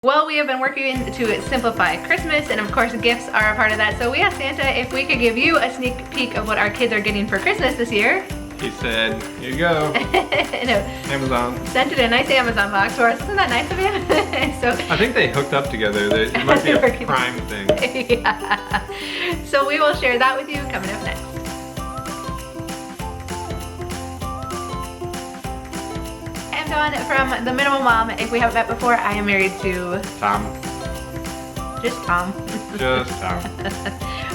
Well, we have been working to simplify Christmas, and of course gifts are a part of that. So we asked Santa if we could give you a sneak peek of what our kids are getting for Christmas this year. He said, here you go. No. Amazon. Sent it in a nice Amazon box for us. Isn't that nice of him? So I think they hooked up together. It might be a prime thing. Yeah. So we will share that with you coming up next. I'm Dawn from The Minimal Mom. If we haven't met before, I am married to Tom. Just Tom. Just Tom.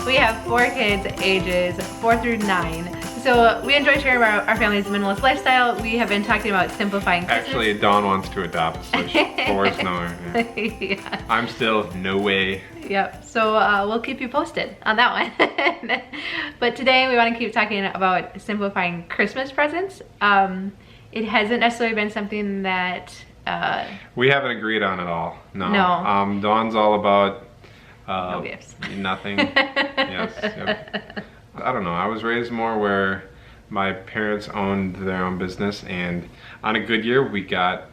We have 4 kids, ages 4 through 9. So we enjoy sharing about our family's minimalist lifestyle. We have been talking about simplifying Christmas. Actually, Dawn wants to adopt, so she forced no. Yeah. I'm still no way. Yep, so we'll keep you posted on that one. But today we want to keep talking about simplifying Christmas presents. It hasn't necessarily been something that we haven't agreed on at all. No. No. Dawn's all about no gifts. Nothing. Yes. Yep. I don't know. I was raised more where my parents owned their own business, and on a good year we got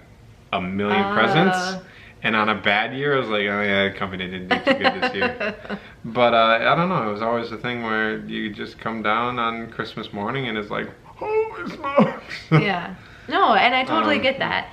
a million presents, and on a bad year I was like, oh yeah, the company didn't do too good this year. But I don't know. It was always a thing where you just come down on Christmas morning and it's like, holy smokes. Yeah. No, and I totally get that.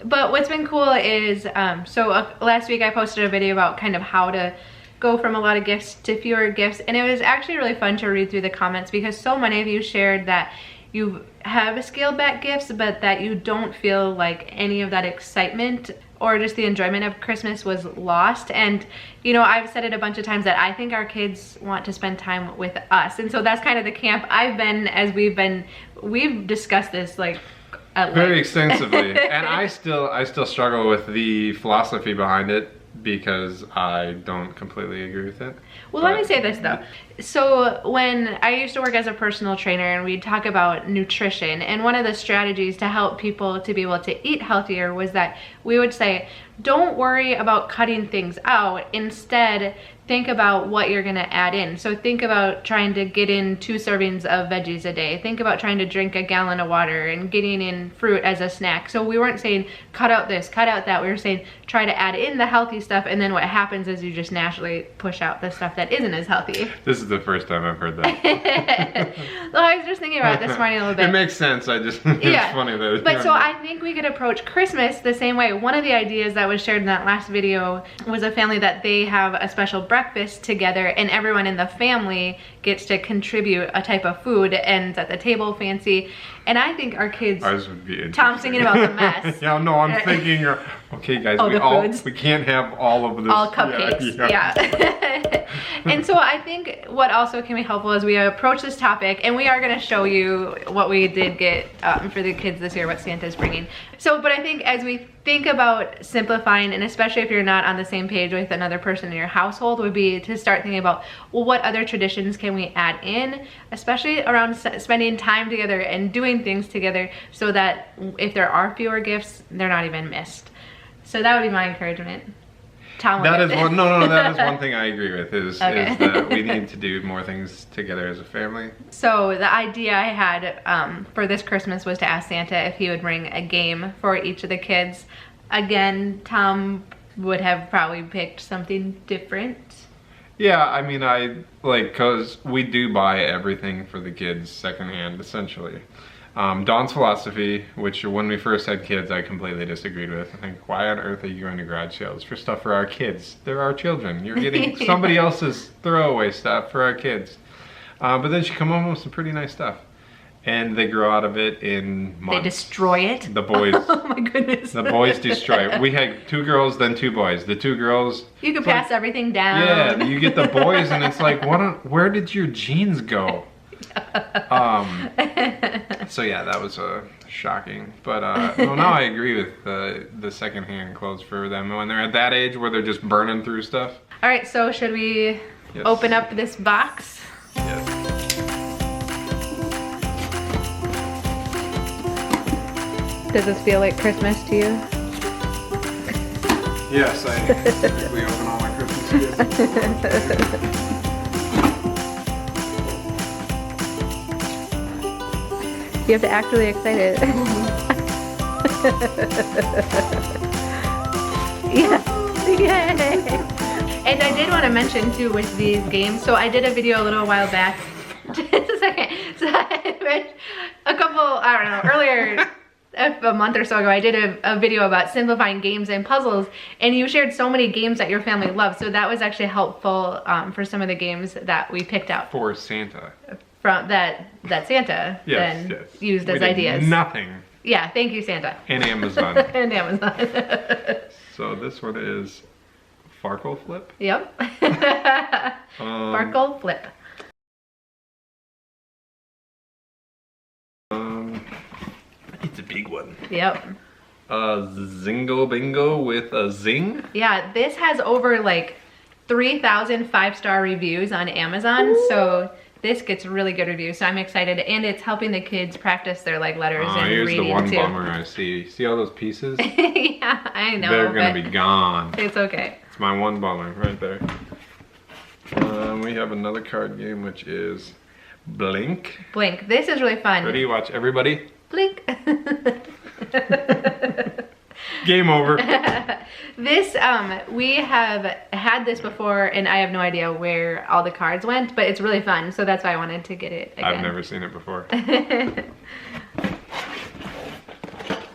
But what's been cool is, last week I posted a video about kind of how to go from a lot of gifts to fewer gifts, and it was actually really fun to read through the comments because so many of you shared that you have scaled back gifts, but that you don't feel like any of that excitement or just the enjoyment of Christmas was lost. And you know, I've said it a bunch of times that I think our kids want to spend time with us, and so that's kind of the camp I've been as we've discussed this like very extensively. And I still struggle with the philosophy behind it because I don't completely agree with it. Well, let me say this though. So when I used to work as a personal trainer and we'd talk about nutrition, and one of the strategies to help people to be able to eat healthier was that we would say, don't worry about cutting things out. Instead, think about what you're gonna add in. So think about trying to get in 2 servings of veggies a day. Think about trying to drink a gallon of water and getting in fruit as a snack. So we weren't saying cut out this, cut out that. We were saying try to add in the healthy stuff, and then what happens is you just naturally push out the stuff that isn't as healthy. This is the first time I've heard that. Well, I was just thinking about it this morning a little bit. It makes sense. It's funny that. But so I think we could approach Christmas the same way. One of the ideas that was shared in that last video was a family that they have a special breakfast together, and everyone in the family gets to contribute a type of food, and at the table fancy. And I think our kids, ours would be Tom's thinking about the mess. Yeah, no, I'm thinking, okay guys, we can't have all of this. All cupcakes, yeah. And so I think what also can be helpful as we approach this topic, and we are gonna show you what we did get for the kids this year, what Santa's bringing. So, but I think as we think about simplifying, and especially if you're not on the same page with another person in your household, would be to start thinking about, well, what other traditions can we add in, especially around spending time together and doing things together, so that if there are fewer gifts, they're not even missed. So that would be my encouragement. Tom, that is one. No, that is one thing I agree with. Is that we need to do more things together as a family. So the idea I had for this Christmas was to ask Santa if he would bring a game for each of the kids. Again, Tom would have probably picked something different. Yeah, I mean, cause we do buy everything for the kids secondhand, essentially. Dawn's philosophy, which when we first had kids, I completely disagreed with. I think, why on earth are you going to garage sales for stuff for our kids? They're our children. You're getting somebody else's throwaway stuff for our kids. But then she come home with some pretty nice stuff. And they grow out of it in months. They destroy it? The boys. Oh my goodness. The boys destroy it. We had 2 girls, then 2 boys. The 2 girls. You can pass everything down. Yeah, you get the boys and it's like, where did your jeans go? So yeah, that was shocking. But no, now I agree with the secondhand clothes for them when they're at that age where they're just burning through stuff. All right, so should we open up this box? Yes. Does this feel like Christmas to you? Yes, I typically open all my Christmas gifts. You have to act really excited. Yeah. Yay! And I did want to mention too with these games, so I did a video a little while back. Just a second. So I read a couple, I don't know, earlier, a month or so ago, I did a video about simplifying games and puzzles, and you shared so many games that your family loves, so that was actually helpful for some of the games that we picked out. For Santa. From that Santa then used as ideas. Nothing. Yeah, thank you, Santa. And Amazon. And Amazon. So this one is Farkle Flip. Yep. Farkle Flip. It's a big one. Yep. Zingo Bingo with a zing. Yeah, this has over like 3,000 5-star reviews on Amazon. Ooh. So this gets really good reviews. So I'm excited, and it's helping the kids practice their like letters and here's reading the one too. bummer I see. See all those pieces? Yeah, I know. They're gonna be gone. It's okay. It's my one bummer right there. We have another card game, which is Blink. Blink. This is really fun. Ready? Watch everybody. Blink. Game over. This, we have had this before, and I have no idea where all the cards went, but it's really fun, so that's why I wanted to get it again. I've never seen it before.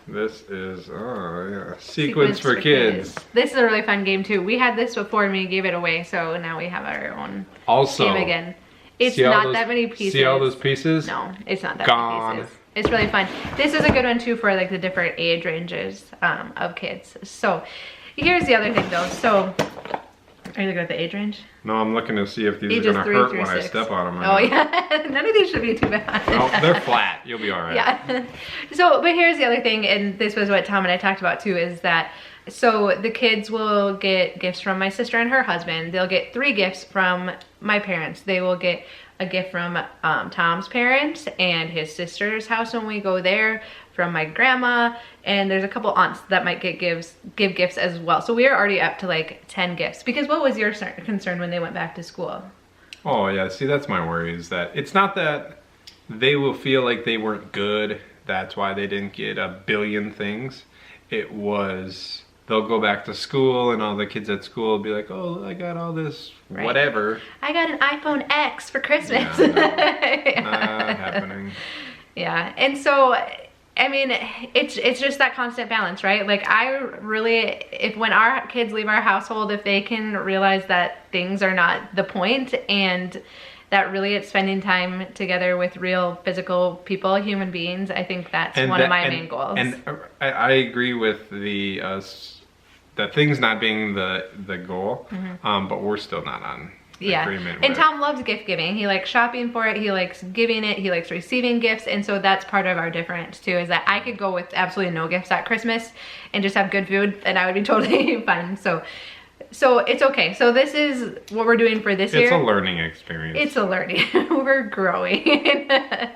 This is, oh yeah, Sequence for kids. This is a really fun game too. We had this before and we gave it away, so now we have our own game again. It's not that many pieces. See all those pieces? No, it's not that many pieces. It's really fun. This is a good one too for like the different age ranges of kids. So here's the other thing though. So are you looking at the age range? No, I'm looking to see if these are gonna hurt when I step on them. Oh yeah, none of these should be too bad. Oh, they're flat. You'll be all right. Yeah. So, but here's the other thing, and this was what Tom and I talked about too, is that so the kids will get gifts from my sister and her husband. They'll get 3 gifts from my parents. They will get a gift from Tom's parents and his sister's house when we go there, from my grandma, and there's a couple aunts that might give gifts as well. So we are already up to like 10 gifts. Because what was your concern when they went back to school? Oh yeah, see that's my worry, is that it's not that they will feel like they weren't good, that's why they didn't get a billion things. It was they'll go back to school and all the kids at school will be like, oh, I got all this whatever. I got an iPhone X for Christmas. Yeah, not happening. Yeah, and so I mean, it's just that constant balance, right? Like I really, when our kids leave our household, if they can realize that things are not the point, and that really it's spending time together with real physical people, human beings, I think that's one of my main goals. And I agree with the things not being the goal, but we're still not on agreement with. And Tom loves gift giving. He likes shopping for it, he likes giving it, he likes receiving gifts, and so that's part of our difference too, is that I could go with absolutely no gifts at Christmas and just have good food and I would be totally fine. So it's okay. So this is what we're doing for this year. It's a learning experience. It's a learning. We're growing. Yes.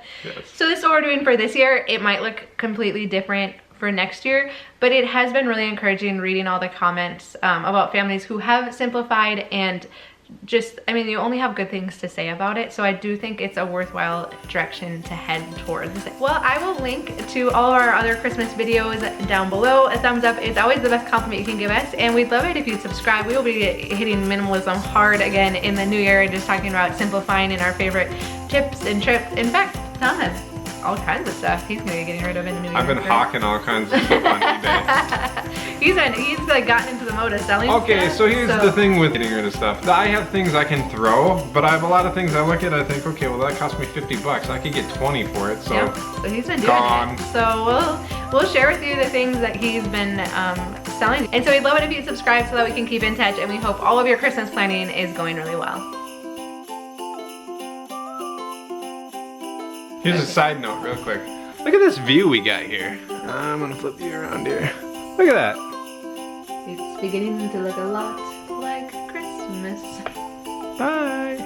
So this is what we're doing for this year. It might look completely different for next year, but it has been really encouraging reading all the comments about families who have simplified, and just, I mean, you only have good things to say about it, so I do think it's a worthwhile direction to head towards. Well, I will link to all of our other Christmas videos down below. A thumbs up is always the best compliment you can give us, and we'd love it if you subscribe. We will be hitting minimalism hard again in the new year and just talking about simplifying in our favorite tips and trips. In fact, Tom has all kinds of stuff he's gonna be getting rid of in the new year. I've been hawking all kinds of stuff on eBay. he's like gotten into the mode of selling stuff. Okay, so here's the thing with getting rid of stuff. I have things I can throw, but I have a lot of things I look at, I think, okay, well that cost me 50 bucks. I could get 20 for it, so. Yep. So he's been doing it. So we'll share with you the things that he's been selling. And so we'd love it if you subscribe so that we can keep in touch, and we hope all of your Christmas planning is going really well. Here's a side note real quick. Look at this view we got here. I'm gonna flip you around here. Look at that. It's beginning to look a lot like Christmas. Bye.